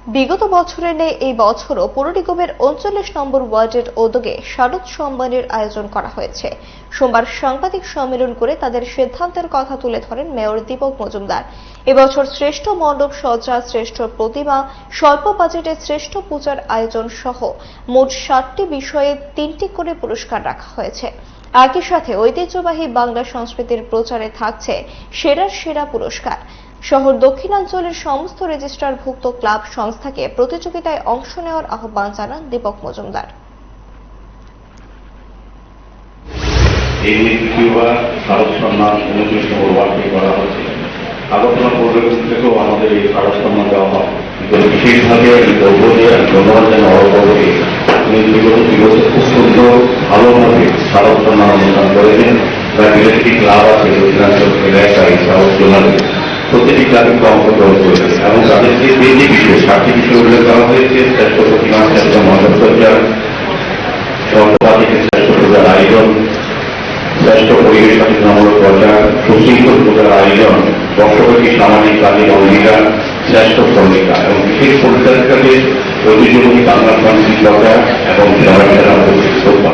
বিগত বছরের ন্যায় এই বছরও পৌর নিগমের ৩৯ নম্বর ওয়ার্ডের উদ্যোগে শারদ সম্মানের আয়োজন করা হয়েছে। সোমবার সাংবাদিক সম্মেলন করে তাদের সিদ্ধান্তের কথা তুলে ধরেন মেয়র দীপক মজুমদার। এবছর শ্রেষ্ঠ মণ্ডপ সজ্জা, শ্রেষ্ঠ প্রতিমা, স্বল্প বাজেটে শ্রেষ্ঠ পূজার আয়োজন সহ মোট ৭টি বিষয়ে ৩টি করে পুরস্কার রাখা হয়েছে। একই সাথে ঐতিহ্যবাহী বাংলা সংস্কৃতির প্রচারে থাকছে সেরার সেরা পুরস্কার। শহর দক্ষিণাঞ্চলের সমস্ত রেজিস্ট্রারভুক্ত ক্লাব সংস্থাকে প্রতিযোগিতায় অংশ নেওয়ার আহ্বান জানান দীপক মজুমদার। আগরতলা পৌরসভা থেকেও আমাদের এই শারদ সম্মান দেওয়া হয়। বিশেষভাবে আমি বলবো যে ধন্যবাদ জানাই অরবকে বিগত 2 বছর খুব সুন্দর ভালোভাবে শারদ সম্মান অনুষ্ঠান করেছেন। প্রায় 2টি ক্লাব আছে দক্ষিণাঞ্চল এলাকায় শারদ জোনালে, প্রত্যেকটি ক্লাবে অংশগ্রহণ করেছে এবং তাদের যে 3টি বিষয় 7টি বিষয় উল্লেখ করা হয়েছে। শ্রেষ্ঠ প্রতিমা, শ্রেষ্ঠ মণ্ডপ সজ্জা, শ্রেষ্ঠ পূজার আয়োজন, শ্রেষ্ঠ পরিবেশ সচেতনমূলক প্রচার, সুশৃঙ্খল পূজার আয়োজন, বর্ষব্যাপী সামাজিক কাজের অঙ্গীকার, শ্রেষ্ঠ শ্রমিকা এবং বিশেষ পুরস্কার হিসাবে ঐতিহ্যবাহী বাংলা সংস্কৃতি প্রচার এবং সবার সেরা শ্রদ্ধা।